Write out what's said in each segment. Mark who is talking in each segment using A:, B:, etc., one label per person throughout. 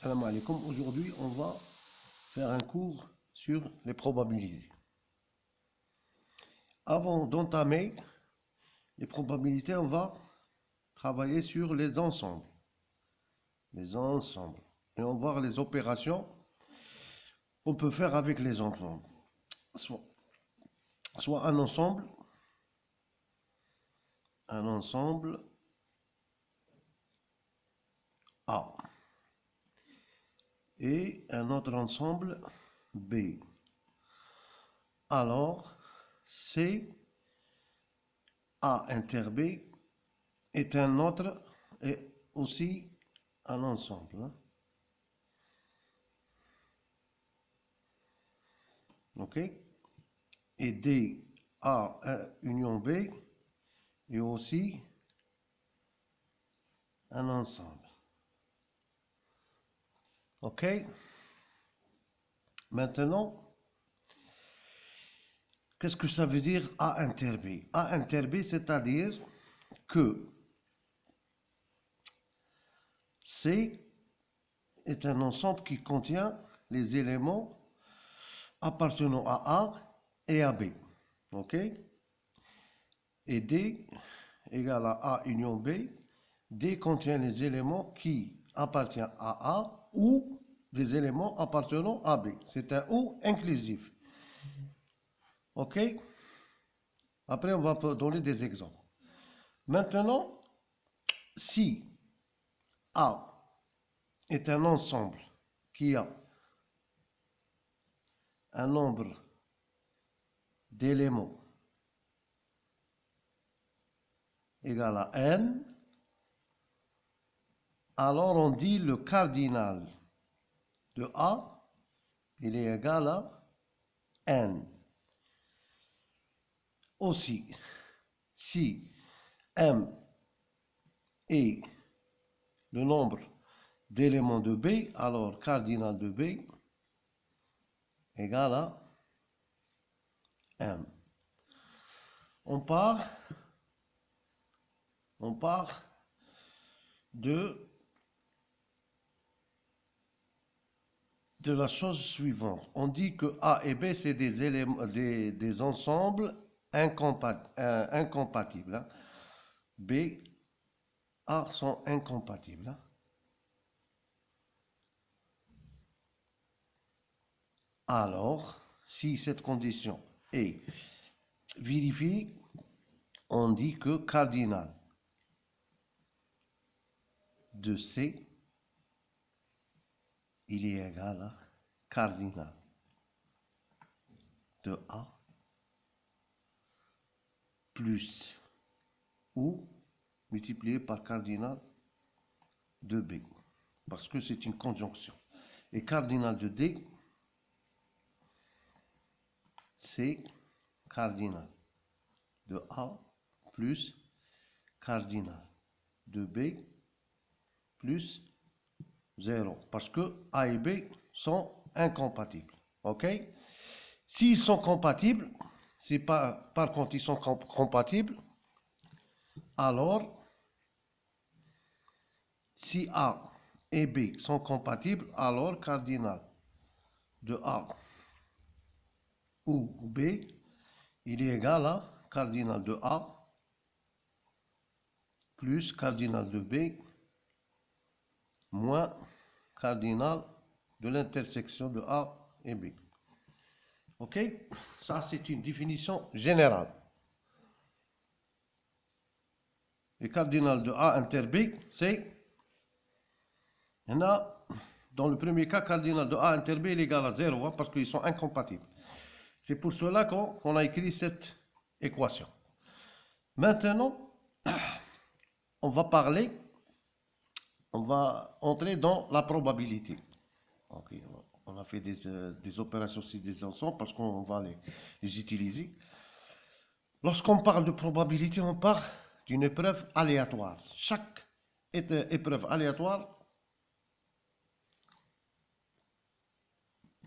A: Salam alaikum. Aujourd'hui, on va faire un cours sur les probabilités. Avant d'entamer les probabilités, on va travailler sur les ensembles. Les ensembles. Et on va voir les opérations qu'on peut faire avec les ensembles. Soit un ensemble A et un autre ensemble B. Alors, C A inter B est un autre et aussi un ensemble. Ok? Et D A union B est aussi un ensemble. Ok? Maintenant, qu'est-ce que ça veut dire A inter B? A inter B, c'est-à-dire que C est un ensemble qui contient les éléments appartenant à A et à B. Ok? Et D égale à A union B. D contient les éléments qui appartiennent à A ou des éléments appartenant à B. C'est un ou inclusif. Ok? Après, on va donner des exemples. Maintenant, si A est un ensemble qui a un nombre d'éléments égal à n, alors on dit le cardinal de A, il est égal à n. Aussi, si m est le nombre d'éléments de B, alors cardinal de B égale à m. On part de la chose suivante. On dit que A et B, c'est des éléments, des ensembles incompatibles. B, A sont incompatibles. Alors, si cette condition est vérifiée, on dit que cardinal de C, il est égal à cardinal de A plus ou multiplié par cardinal de B, parce que c'est une conjonction. Et cardinal de D, c'est cardinal de A plus cardinal de B plus 0, parce que A et B sont incompatibles. Ok? S'ils sont compatibles, c'est pas, par contre ils sont compatibles, alors si A et B sont compatibles, alors cardinal de A ou B, il est égal à cardinal de A plus cardinal de B moins cardinal de l'intersection de A et B. Ok? Ça, c'est une définition générale. Le cardinal de A inter B, c'est... Dans le premier cas, cardinal de A inter B est égal à 0, parce qu'ils sont incompatibles. C'est pour cela qu'on a écrit cette équation. Maintenant, on va entrer dans la probabilité. Okay. On a fait des opérations sur des ensembles parce qu'on va les utiliser. Lorsqu'on parle de probabilité, on parle d'une épreuve aléatoire. Chaque épreuve aléatoire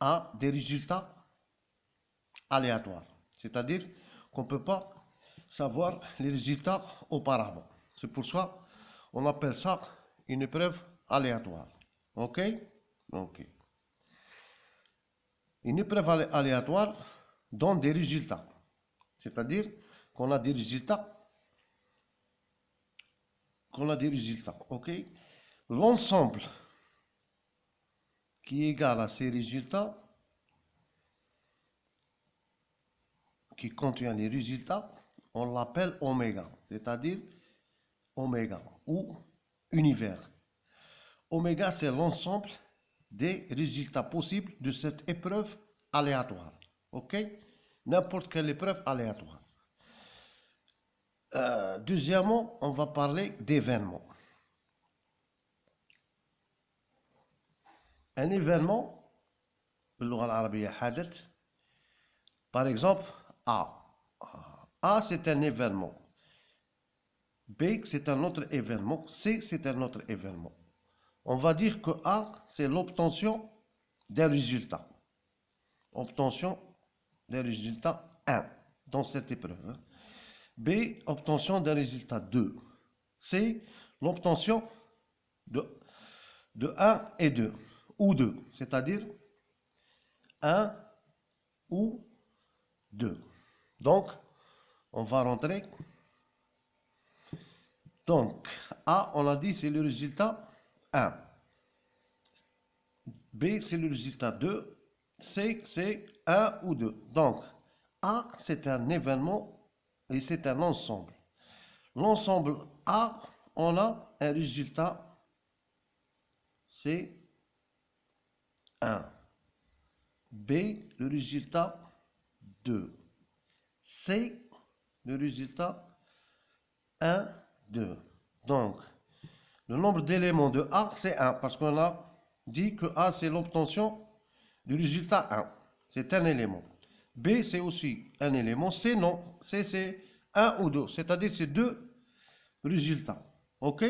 A: a des résultats aléatoires. C'est-à-dire qu'on ne peut pas savoir les résultats auparavant. C'est pour ça qu'on appelle ça une épreuve aléatoire. Ok? Ok. Une épreuve aléatoire donne des résultats. C'est-à-dire qu'on a des résultats. Ok. L'ensemble qui est égal à ces résultats, qui contient les résultats, on l'appelle oméga. C'est-à-dire oméga ou univers. Oméga, c'est l'ensemble des résultats possibles de cette épreuve aléatoire. Ok? N'importe quelle épreuve aléatoire. Deuxièmement, on va parler d'événements. Un événement, par exemple, A. A, c'est un événement. B, c'est un autre événement. C, c'est un autre événement. On va dire que A, c'est l'obtention d'un résultat. Obtention d'un résultat 1 dans cette épreuve. B, obtention d'un résultat 2. C, l'obtention de 1 et 2, ou 2, c'est-à-dire 1 ou 2. Donc, on va rentrer. Donc, A, on a dit, c'est le résultat 1. B, c'est le résultat 2. C, c'est 1 ou 2. Donc, A, c'est un événement et c'est un ensemble. L'ensemble A, on a un résultat, c'est 1. B, le résultat 2. C, le résultat 1, 2. Donc, le nombre d'éléments de A, c'est 1, parce qu'on a dit que A, c'est l'obtention du résultat 1. C'est un élément. B, c'est aussi un élément. C, non. C, c'est 1 ou 2. C'est-à-dire, c'est 2 résultats. OK?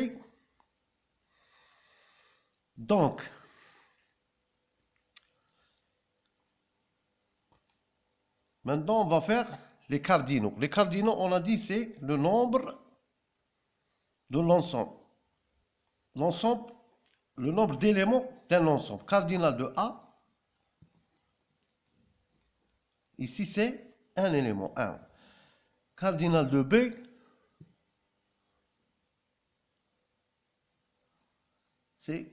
A: Donc, maintenant, on va faire les cardinaux. Les cardinaux, on a dit, c'est le nombre de l'ensemble. L'ensemble, le nombre d'éléments d'un ensemble. Cardinal de A, ici, c'est un élément, 1. Cardinal de B, c'est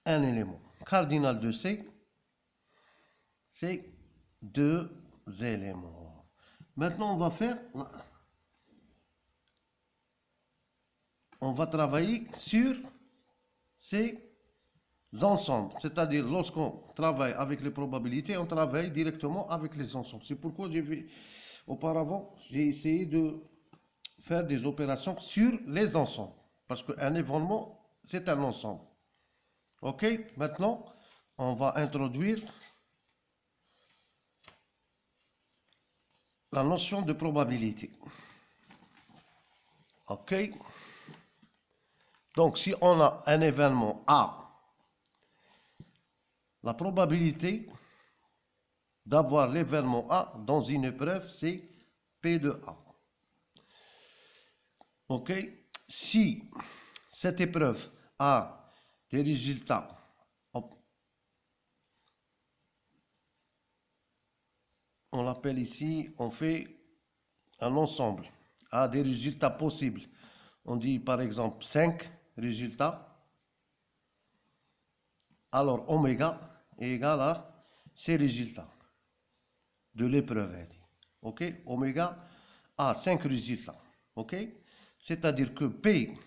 A: un élément. Cardinal de C, c'est 2 éléments. Maintenant, on va travailler sur ces ensembles. C'est-à-dire, lorsqu'on travaille avec les probabilités, on travaille directement avec les ensembles. C'est pourquoi auparavant, j'ai essayé de faire des opérations sur les ensembles. Parce qu'un événement, c'est un ensemble. Ok, maintenant, on va introduire la notion de probabilité. Ok, donc si on a un événement A, la probabilité d'avoir l'événement A dans une épreuve, c'est P de A. Ok, si cette épreuve a des résultats, on l'appelle ici, on fait un ensemble, a des résultats possibles. On dit par exemple 5 résultats. Alors oméga est égal à ces résultats de l'épreuve. Ok, oméga a 5 résultats. Ok, c'est-à-dire que P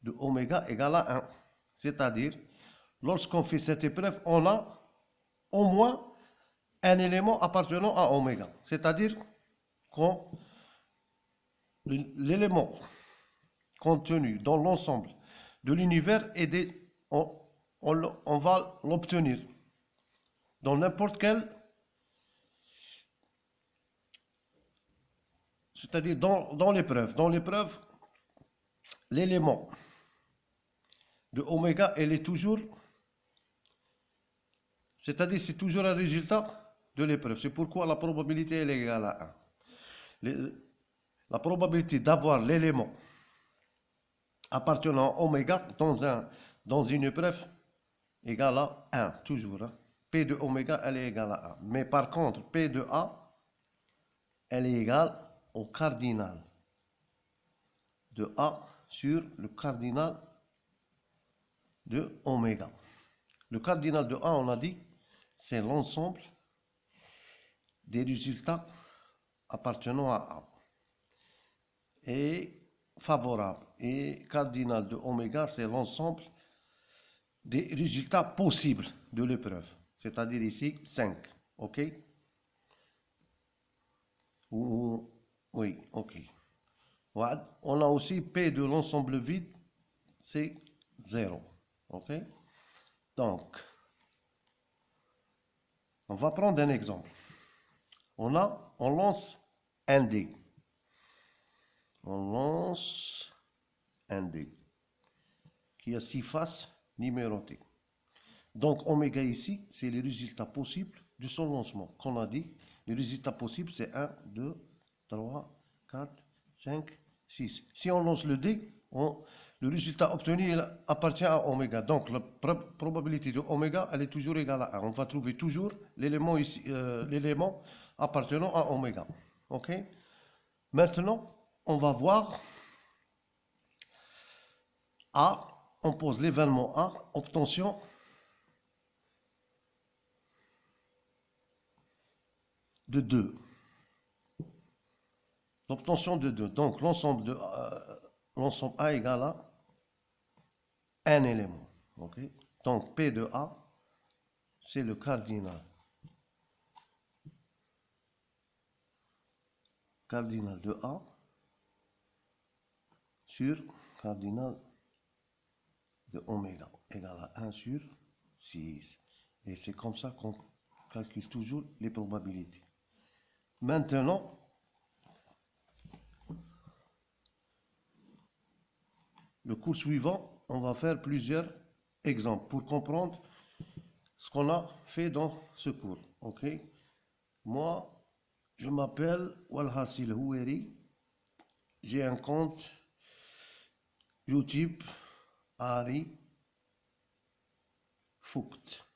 A: de oméga égale à 1. C'est-à-dire, lorsqu'on fait cette épreuve, on a au moins un élément appartenant à oméga. C'est-à-dire que l'élément contenu dans l'ensemble de l'univers on va l'obtenir dans n'importe quel, c'est-à-dire dans l'épreuve. Dans l'épreuve, l'élément de oméga, elle est toujours, c'est-à-dire c'est toujours un résultat de l'épreuve. C'est pourquoi la probabilité elle est égale à 1. La probabilité d'avoir l'élément appartenant à oméga dans une épreuve, égale à 1, toujours. Hein. P de oméga, elle est égale à 1. Mais par contre, P de A, elle est égale au cardinal de A sur le cardinal de oméga. Le cardinal de A, on a dit, c'est l'ensemble des résultats appartenant à A. Et favorable. Et cardinal de oméga, c'est l'ensemble des résultats possibles de l'épreuve. C'est-à-dire ici 5. OK? Oui, OK. On a aussi P de l'ensemble vide, c'est 0. OK? Donc, on va prendre un exemple. On lance un dé. On lance un dé qui a 6 faces numérotées. Donc, oméga ici, c'est les résultats possibles de son lancement. Qu'on a dit, les résultats possibles, c'est 1, 2, 3, 4, 5, 6. Si on lance le dé, le résultat obtenu il appartient à oméga. Donc, la probabilité de oméga, elle est toujours égale à 1. On va trouver toujours l'élément appartenant à oméga. OK? Maintenant, on va voir A. On pose l'événement A, obtention de 2. L'obtention de 2. Donc, l'ensemble A égale à un élément. Okay? Donc, P de A, c'est le cardinal. Cardinal de A sur cardinal de oméga égale à 1 sur 6. Et c'est comme ça qu'on calcule toujours les probabilités. Maintenant, le cours suivant, on va faire plusieurs exemples pour comprendre ce qu'on a fait dans ce cours. Ok? Moi, je m'appelle Walhassil Houeri. J'ai un compte YouTube Ari Voigt.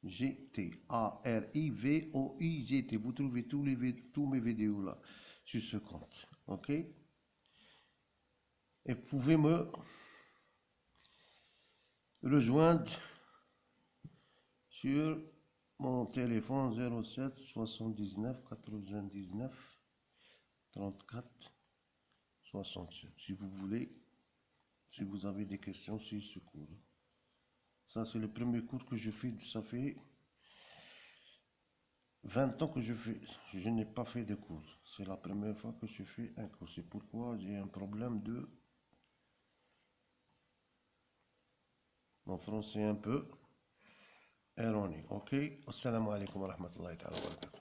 A: G-T-A-R-I-V-O-I-G-T. Vous trouvez tous mes vidéos là sur ce compte. Ok? Et vous pouvez me rejoindre sur mon téléphone 07 79 99 34 67. Si vous voulez, si vous avez des questions sur ce cours. Ça, c'est le premier cours que je fais. Ça fait 20 ans que je n'ai pas fait de cours. C'est la première fois que je fais un cours. C'est pourquoi j'ai un problème de... Mon français un peu erroné. Ok? Assalamu alaikum wa rahmatullahi wa barakatuh.